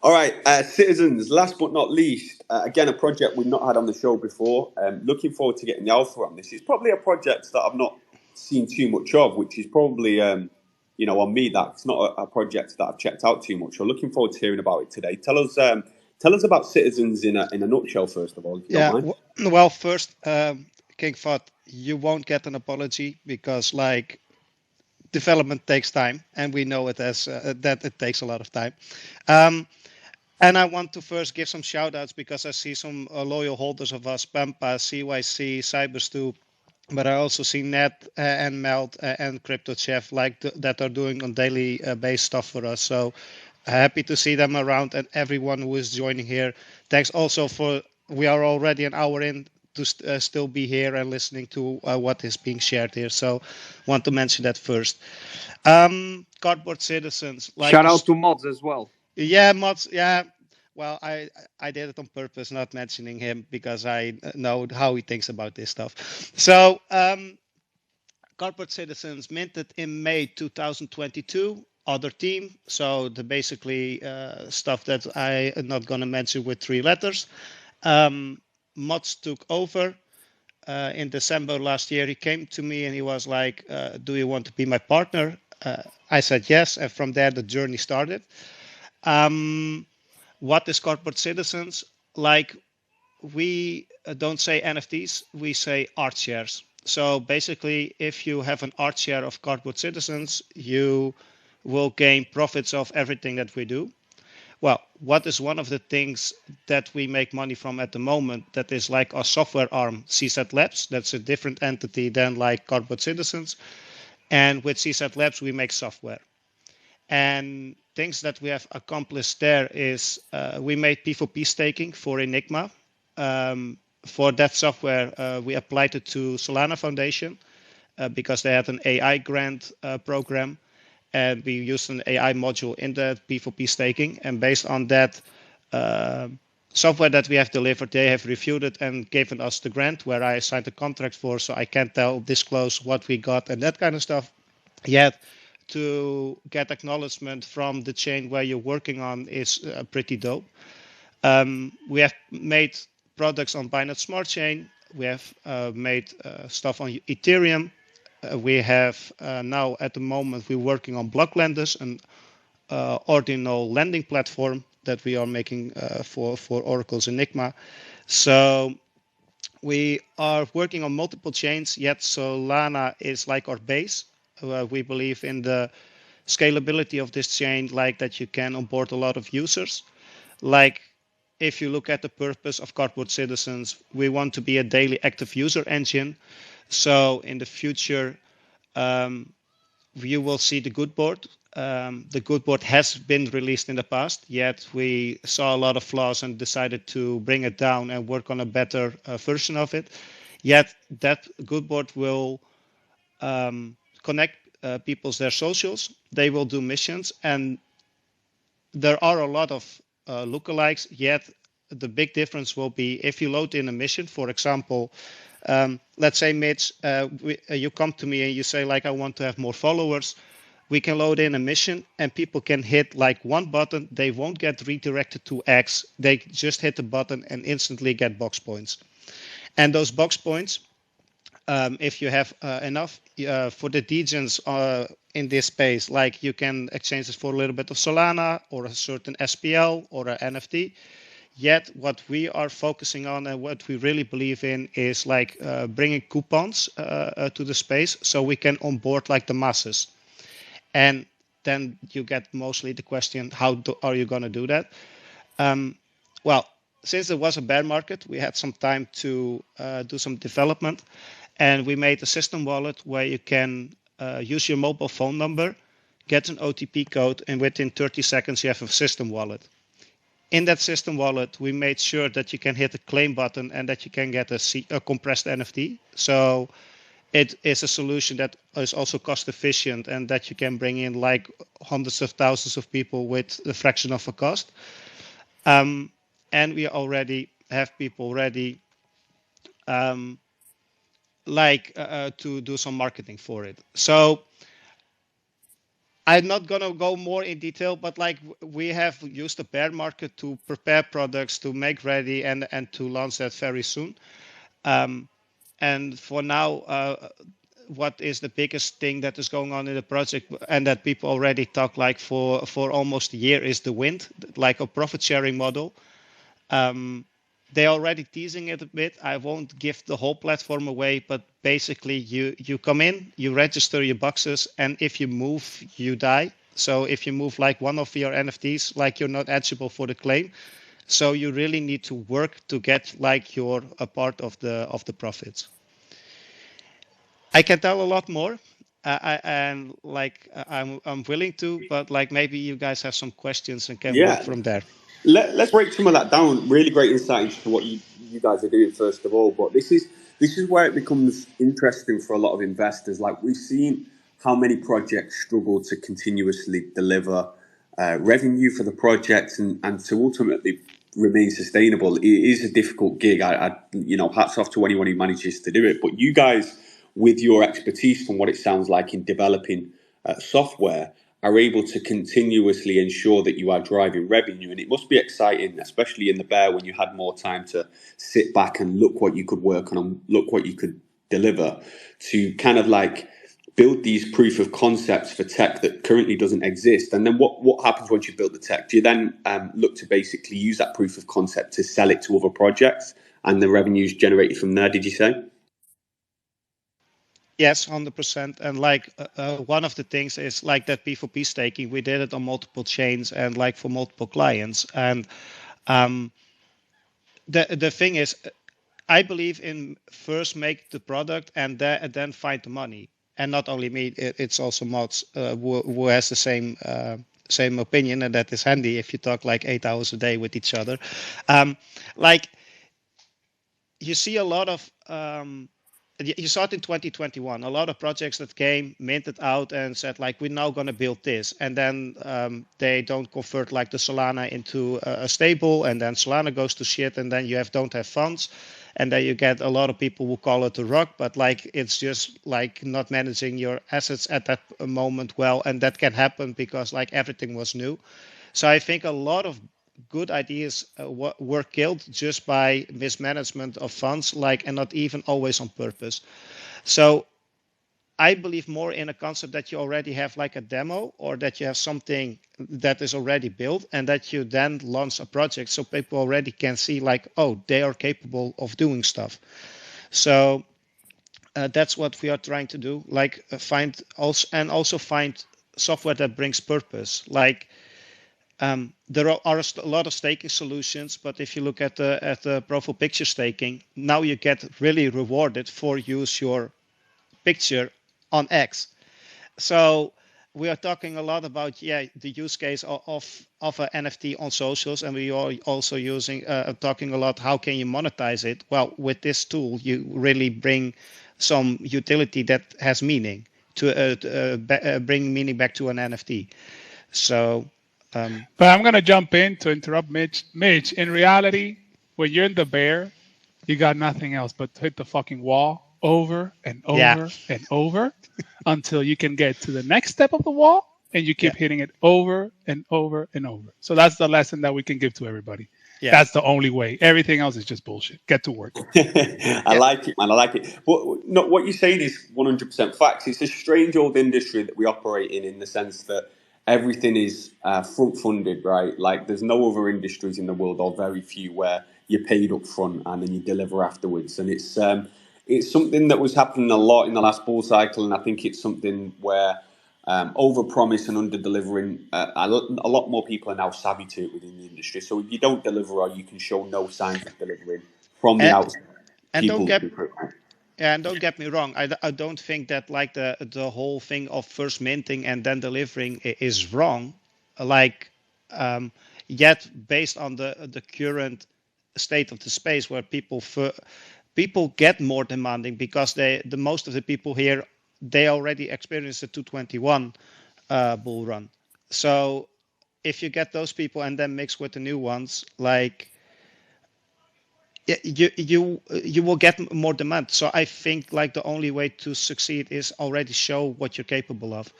All right, citizens. Last but not least, again a project we've not had on the show before. Looking forward to getting the alpha on this. It's probably a project that I've not seen too much of, which is probably on me. That's not a project that I've checked out too much. So looking forward to hearing about it today. Tell us about citizens in a nutshell, first of all, if you don't Yeah, mind. well, first, King Fat, you won't get an apology because like development takes time, and we know it as that it takes a lot of time. Um, and I want to first give some shout outs because I see some loyal holders of us, Pampa, CYC, Cyberstu, but I also see Net and Melt and Crypto Chef that are doing on daily base stuff for us. So happy to see them around and everyone who is joining here. Thanks also for we are already an hour in to still be here and listening to what is being shared here. So want to mention that first. Cardboard citizens like Shout out to mods as well. yeah, mods. Yeah. Well, I did it on purpose, not mentioning him because I know how he thinks about this stuff. So, Corporate Citizens minted in May 2022. Other team. So the basically stuff that I am not going to mention with 3 letters. Mods took over in December last year. He came to me and he was like, "Do you want to be my partner?" I said yes, and from there the journey started. What is Corporate Citizens? Like, we don't say NFTs, we say art shares. So basically, if you have an art share of Cardboard Citizens, you will gain profits of everything that we do. Well, what is one of the things that we make money from at the moment that is like our software arm, CZ Labs? That's a different entity than like Cardboard Citizens. And with CZ Labs, we make software. And things that we have accomplished there is we made P4P staking for Enigma. For that software, we applied it to Solana Foundation because they had an AI grant program, and we used an AI module in the P4P staking. And based on that software that we have delivered, they have reviewed it and given us the grant, where I signed a contract for, so I can't disclose what we got and that kind of stuff yet. To get acknowledgement from the chain where you're working on is pretty dope. We have made products on Binance Smart Chain. We have made stuff on Ethereum. We have now at the moment we're working on block lenders, an ordinal lending platform that we are making for Oracle's Enigma. So we are working on multiple chains, yet Solana is like our base. We believe in the scalability of this chain, like that you can onboard a lot of users. Like, if you look at the purpose of Cardboard Citizens, we want to be a daily active user engine. So in the future, you will see the GoodBoard. The GoodBoard has been released in the past, yet we saw a lot of flaws and decided to bring it down and work on a better version of it. Yet that GoodBoard will connect people's their socials. They will do missions, and there are a lot of lookalikes. Yet the big difference will be if you load in a mission. For example, let's say Mitch, you come to me and you say like, I want to have more followers. We can load in a mission and people can hit like one button. They won't get redirected to X. They just hit the button and instantly get box points. And those box points, if you have enough for the degens in this space, like you can exchange this for a little bit of Solana or a certain SPL or an NFT. Yet what we are focusing on and what we really believe in is like bringing coupons to the space so we can onboard like the masses. And then you get mostly the question, how are you going to do that? Well, since there was a bear market, we had some time to do some development. And we made a system wallet where you can use your mobile phone number, get an OTP code, and within 30 seconds you have a system wallet. In that system wallet, we made sure that you can hit the claim button and that you can get a compressed NFT. So it is a solution that is also cost efficient and that you can bring in like hundreds of thousands of people with a fraction of a cost. And we already have people ready to do some marketing for it. So I'm not gonna go more in detail, but like we have used the bear market to prepare products to make ready and to launch that very soon. And for now, what is the biggest thing that is going on in the project and that people already talk like for almost a year is the wind, like a profit sharing model. They're already teasing it a bit. I won't give the whole platform away, but basically you come in, you register your boxes, and if you move, you die. So if you move like one of your NFTs, like you're not eligible for the claim. So you really need to work to get like your a part of the profits. I can tell a lot more. And like I'm willing to, but like maybe you guys have some questions and can work Yeah. from there. Let's break some of that down. Really great insight into what you guys are doing first of all. But this is where it becomes interesting for a lot of investors. Like we've seen how many projects struggle to continuously deliver revenue for the projects and to ultimately remain sustainable. It is a difficult gig. Hats off to anyone who manages to do it. But you guys, with your expertise, from what it sounds like in developing software, are able to continuously ensure that you are driving revenue. And it must be exciting, especially in the bear, when you had more time to sit back and look what you could work on and look what you could deliver, to kind of like build these proof of concepts for tech that currently doesn't exist. And then what happens once you build the tech? Do you then look to basically use that proof of concept to sell it to other projects and the revenues generated from there, did you say? Yes, 100%. And like one of the things is like that P4P staking. We did it on multiple chains and like for multiple clients. And the thing is, I believe in first make the product and then find the money. And not only me, it's also Mods who has the same opinion, and that is handy if you talk like 8 hours a day with each other. Like you see a lot of you saw it in 2021, a lot of projects that came minted out and said like we're now going to build this, and then they don't convert like the Solana into a stable, and then Solana goes to shit, and then you don't have funds, and then you get a lot of people who call it a rock, but like it's just like not managing your assets at that moment well, and that can happen because like everything was new. So I think a lot of good ideas were killed just by mismanagement of funds, like, and not even always on purpose. So I believe more in a concept that you already have like a demo, or that you have something that is already built and that you then launch a project so people already can see like, oh, they are capable of doing stuff. So that's what we are trying to do, like find find software that brings purpose. Like there are a lot of staking solutions, but if you look at the profile picture staking, now you get really rewarded for use your picture on X. So we are talking a lot about the use case of an NFT on socials, and we are also using talking a lot how can you monetize it. Well, with this tool, you really bring some utility that has meaning to bring meaning back to an NFT. So. But I'm going to jump in to interrupt Mitch. Mitch, in reality, when you're in the bear, you got nothing else but to hit the fucking wall over and over and over until you can get to the next step of the wall, and you keep hitting it over and over and over. So that's the lesson that we can give to everybody. Yeah. That's the only way. Everything else is just bullshit. Get to work. I like it, man. I like it. But no, what you're saying is 100% facts. It's a strange old industry that we operate in the sense that everything is front funded, right? Like there's no other industries in the world, or very few, where you're paid up front and then you deliver afterwards. And it's something that was happening a lot in the last bull cycle, and I think it's something where over promise and under delivering, a lot more people are now savvy to it within the industry. So if you don't deliver, or you can show no signs of delivering from the outside, and don't get me wrong, I don't think that like the whole thing of first minting and then delivering is wrong. Like yet based on the current state of the space, where people get more demanding because the most of the people here, they already experienced the 221 bull run. So if you get those people and then mix with the new ones, like you will get more demand. So I think like the only way to succeed is already show what you're capable of.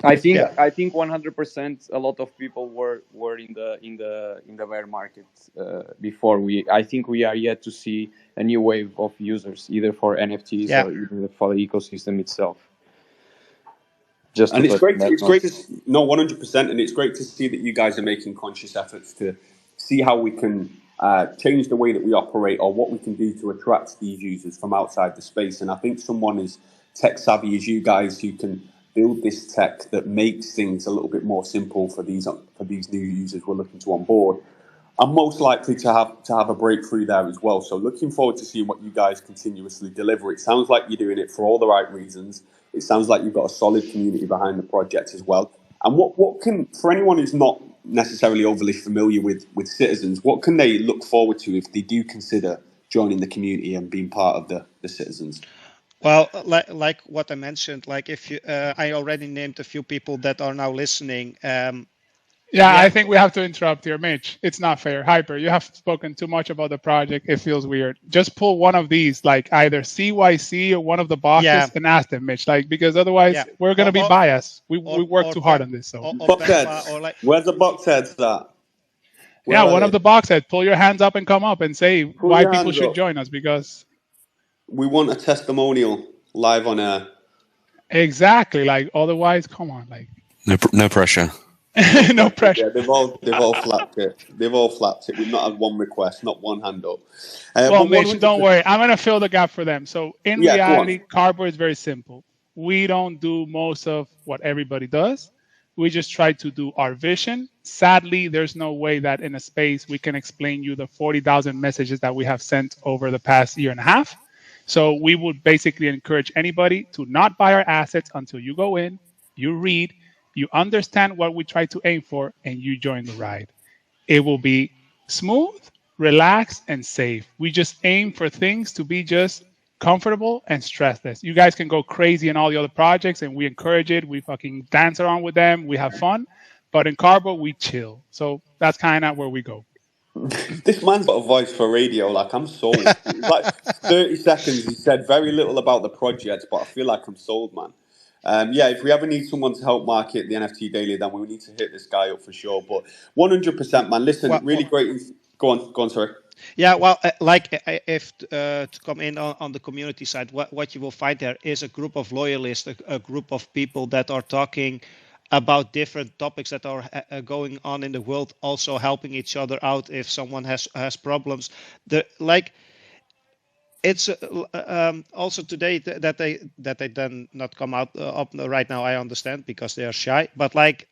I think Yeah. I think 100% a lot of people were in the bear market before we. I think we are yet to see a new wave of users, either for NFTs Yeah. or either for the ecosystem itself. Just And to it's touch great. that It's note. great to no 100%, and it's great to see that you guys are making conscious efforts to see how we can change the way that we operate, or what we can do to attract these users from outside the space. And I think someone as tech savvy as you guys, who can build this tech that makes things a little bit more simple for these new users we're looking to onboard, are most likely to have a breakthrough there as well. So looking forward to seeing what you guys continuously deliver. It sounds like you're doing it for all the right reasons. It sounds like you've got a solid community behind the project as well. And what can, for anyone who's not necessarily overly familiar with Citizens, what can they look forward to if they do consider joining the community and being part of the Citizens? Well, like what I mentioned, like if you, I already named a few people that are now listening. Yeah, Yeah. I think we have to interrupt here, Mitch. It's not fair. Hyper, you have spoken too much about the project. It feels weird. Just pull one of these, like either CYC or one of the boxes, Yeah. and ask them, Mitch. Like, because otherwise Yeah. we're gonna be biased. We work too hard on this. So or Box Peppa, heads. or like Where's the box heads at? Where yeah, are one they? of the box heads. Pull your hands up and come up and say Pull why your people hands should up. join us. Because We want a testimonial live on air. exactly, like otherwise, come on, like No pressure. no pressure. Yeah, they've all flapped it. They've all flapped it. We've not had one request, not one hand up. Well, But Mitch, 100%. don't worry. I'm going to fill the gap for them. So in Yeah, go reality, on. Cardboard is very simple. We don't do most of what everybody does. We just try to do our vision. Sadly, there's no way that in a space we can explain you the 40,000 messages that we have sent over the past year and a half. So we would basically encourage anybody to not buy our assets until you go in, you read, you understand what we try to aim for, and you join the ride. It will be smooth, relaxed, and safe. We just aim for things to be just comfortable and stressless. You guys can go crazy in all the other projects, and we encourage it. We fucking dance around with them. We have fun. But in Carbo, we chill. So that's kind of where we go. This man's got a voice for radio. Like, I'm sold. It's like 30 seconds. He said very little about the project, but I feel like I'm sold, man. Yeah, if we ever need someone to help market the NFT Daily, then we need to hit this guy up for sure. But 100%, man. Listen, really great. Go on, sorry. Yeah, well, if to come in on the community side, what you will find there is a group of loyalists, a group of people that are talking about different topics that are going on in the world, also helping each other out if someone has problems. It's also today that they then not come out up right now. I understand because they are shy, but like,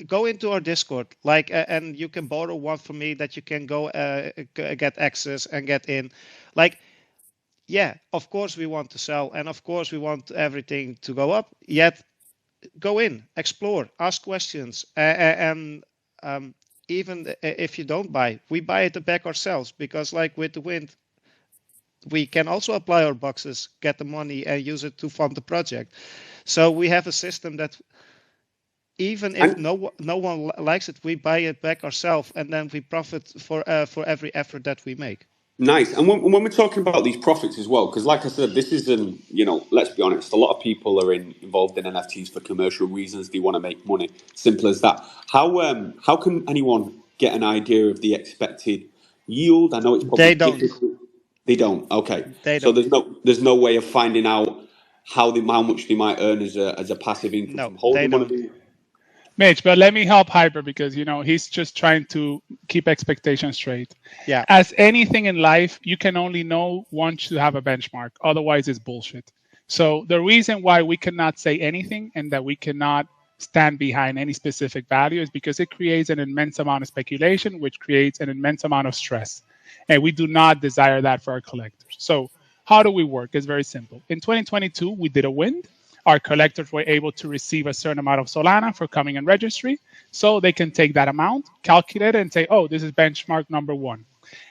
go into our Discord, like, and you can borrow one from me that you can go get access and get in. Like, yeah, of course we want to sell, and of course we want everything to go up. Yet, go in, explore, ask questions, and even if you don't buy, we buy it back ourselves, because like with the wind, we can also apply our boxes, get the money, and use it to fund the project. So we have a system that, even if no one likes it, we buy it back ourselves, and then we profit for every effort that we make. Nice. And when we're talking about these profits as well, because like I said, this isn't, let's be honest, a lot of people are involved in NFTs for commercial reasons. They want to make money. Simple as that. How can anyone get an idea of the expected yield? I know it's probably difficult. They don't. Okay. So there's no way of finding out how much they might earn as a passive income from holding one of these. Mitch, but let me help Hyper, because he's just trying to keep expectations straight. Yeah. As anything in life, you can only know once you have a benchmark. Otherwise, it's bullshit. So the reason why we cannot say anything and that we cannot stand behind any specific value is because it creates an immense amount of speculation, which creates an immense amount of stress. And we do not desire that for our collectors. So how do we work? It's very simple. In 2022, we did a wind. Our collectors were able to receive a certain amount of Solana for coming in registry. So they can take that amount, calculate it, and say, oh, this is benchmark number one.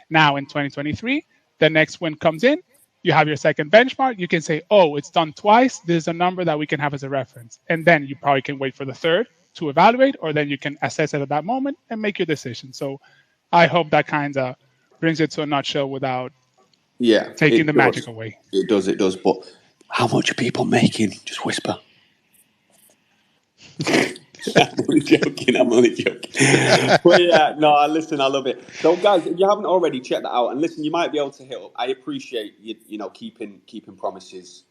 Now in 2023, the next wind comes in. You have your second benchmark. You can say, oh, it's done twice. This is a number that we can have as a reference. And then you probably can wait for the third to evaluate, or then you can assess it at that moment and make your decision. So I hope that kind of brings it to a nutshell without taking the magic away. It does. But how much are people making? Just whisper. I'm only joking. But yeah, no, listen, I love it. So, guys, if you haven't already, check that out. And listen, you might be able to hit up. I appreciate you know, keeping promises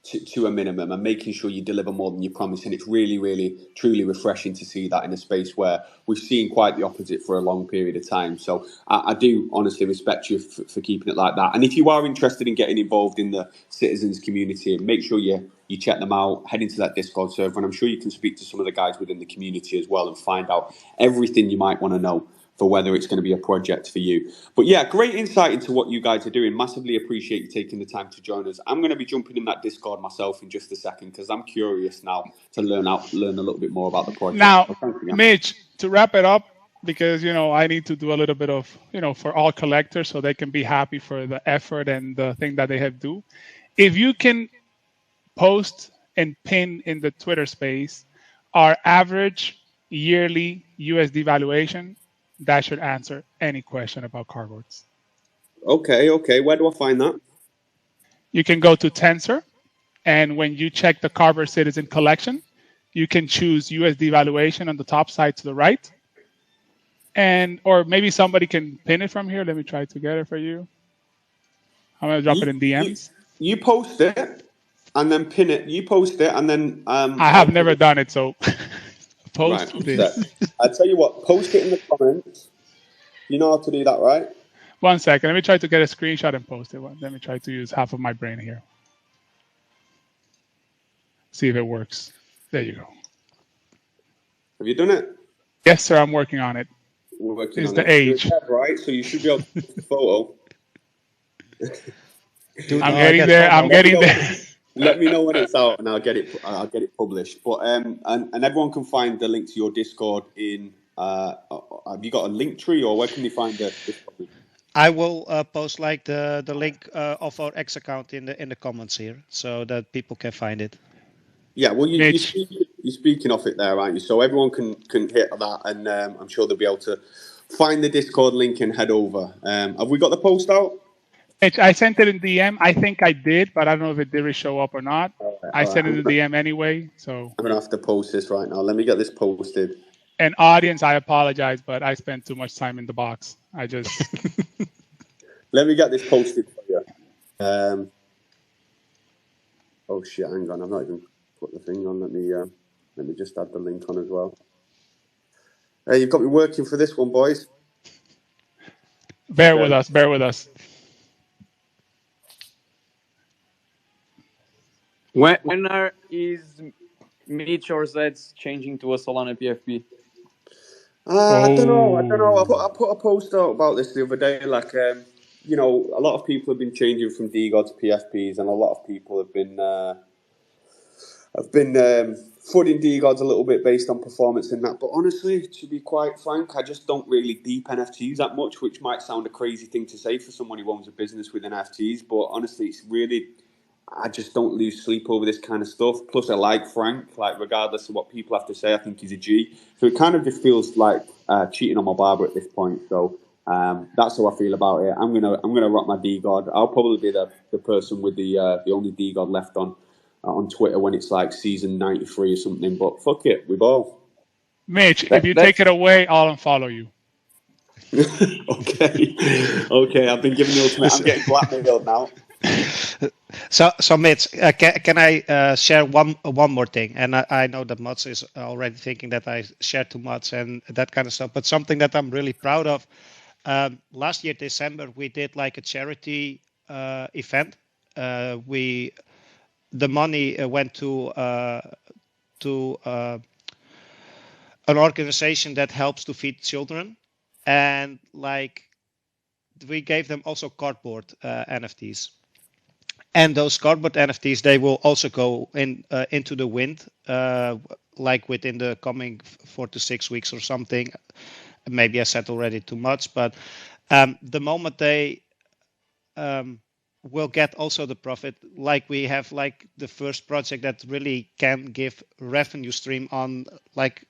to a minimum and making sure you deliver more than you promise. And it's really, really, truly refreshing to see that in a space where we've seen quite the opposite for a long period of time. So I do honestly respect you for keeping it like that. And if you are interested in getting involved in the citizens community, make sure you check them out, head into that Discord server, and I'm sure you can speak to some of the guys within the community as well and find out everything you might want to know for whether it's going to be a project for you. But yeah, great insight into what you guys are doing. Massively appreciate you taking the time to join us. I'm going to be jumping in that Discord myself in just a second because I'm curious now to learn a little bit more about the project. Now, So thanks again. Mitch, to wrap it up, because I need to do a little bit of for all collectors so they can be happy for the effort and the thing that they have do. If you can post and pin in the Twitter space our average yearly USD valuation, that should answer any question about cardboards. Okay. Where do I find that? You can go to Tensor, and when you check the Cardboard Citizen collection, you can choose USD valuation on the top side to the right. Or maybe somebody can pin it from here. Let me try to get it for you. I'm going to drop it in DMs. You post it and then pin it. You post it and then... I have never done it, so post right, this. I'll tell you what, post it in the comments. You know how to do that, right? 1 second. Let me try to get a screenshot and post it. Let me try to use half of my brain here. See if it works. There you go. Have you done it? Yes, sir. I'm working on it. We're working It's on the it. age. Right, so you should be able to post the photo. I'm getting there. I'm getting there. Let me know when it's out, and I'll get it published. But and everyone can find the link to your Discord in. Have you got a link tree, or where can they find the Discord? I will post like the link of our X account in the comments here, so that people can find it. Yeah, well, you're speaking off it there, aren't you? So everyone can hit that, and I'm sure they'll be able to find the Discord link and head over. Have we got the post out? I sent it in DM. I think I did, but I don't know if it did show up or not. I sent it in DM anyway. So I'm gonna have to post this right now. Let me get this posted. And audience, I apologize, but I spent too much time in the box. I just let me get this posted for you. Oh shit! Hang on, I've not even put the thing on. Let me just add the link on as well. Hey, you've got me working for this one, boys. Bear with us. Bear with us. When is Mitch or Zeds changing to a Solana PFP? I don't know. I put a post out about this the other day. Like, a lot of people have been changing from DGOD to PFPs, and a lot of people have been footing DGODs a little bit based on performance in that. But honestly, to be quite frank, I just don't really deep NFTs that much, which might sound a crazy thing to say for someone who owns a business with NFTs. But honestly, it's really... I just don't lose sleep over this kind of stuff. Plus, I like Frank. Like, regardless of what people have to say, I think he's a G. So it kind of just feels like cheating on my barber at this point. So that's how I feel about it. I'm gonna rock my DGOD. I'll probably be the person with the only DGOD left on Twitter when it's like season 93 or something. But fuck it, we ball. Mitch, if you take it away, I'll unfollow you. Okay. I've been given the ultimate. I'm getting blackmailed now. So Mitch, can I share one more thing? And I know that Mats is already thinking that I share too much and that kind of stuff, but something that I'm really proud of. Last year, December, we did like a charity event. The money went to an organization that helps to feed children, and like we gave them also cardboard NFTs. And those cardboard NFTs, they will also go into the wind, like within the coming 4 to 6 weeks or something. Maybe I said already too much, but the moment they will get also the profit, like we have like the first project that really can give revenue stream on like,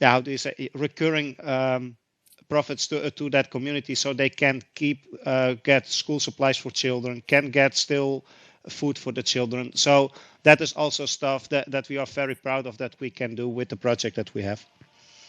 how do you say, recurring profits to that community, so they can get school supplies for children, can get still food for the children. So that is also stuff that we are very proud of that we can do with the project that we have.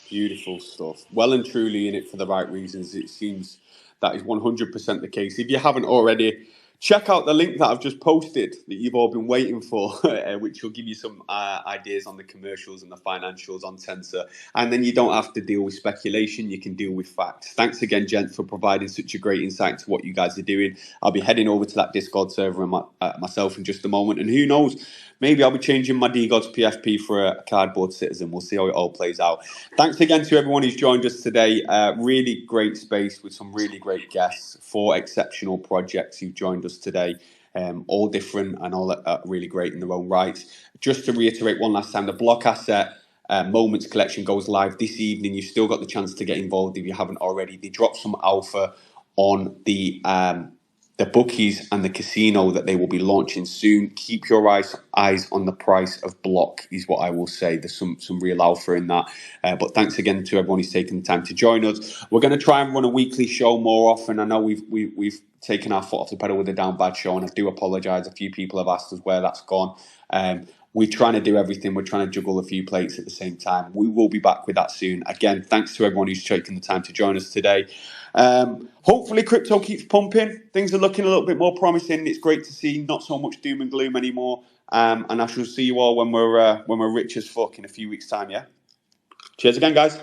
Beautiful stuff. Well and truly in it for the right reasons. It seems that is 100% the case. If you haven't already, check out the link that I've just posted that you've all been waiting for, which will give you some ideas on the commercials and the financials on Tensor. And then you don't have to deal with speculation, you can deal with facts. Thanks again, gents, for providing such a great insight into what you guys are doing. I'll be heading over to that Discord server myself in just a moment. And who knows, maybe I'll be changing my DGods PFP for a cardboard citizen. We'll see how it all plays out. Thanks again to everyone who's joined us today. Really great space with some really great guests, 4 exceptional projects who've joined us today. All different and all really great in their own rights. Just to reiterate one last time, the block asset Moments collection goes live this evening. You've still got the chance to get involved if you haven't already. They dropped some alpha on the bookies and the casino that they will be launching soon. Keep your eyes on the price of block is what I will say. There's some real alpha in that. But thanks again to everyone who's taken the time to join us. We're going to try and run a weekly show more often. I know we've taken our foot off the pedal with the Down Bad show, and I do apologise. A few people have asked us where that's gone. We're trying to do everything. We're trying to juggle a few plates at the same time. We will be back with that soon. Again, thanks to everyone who's taken the time to join us today. Hopefully crypto keeps pumping. Things are looking a little bit more promising. It's great to see not so much doom and gloom anymore. And I shall see you all when we're rich as fuck in a few weeks' time, yeah? Cheers again, guys.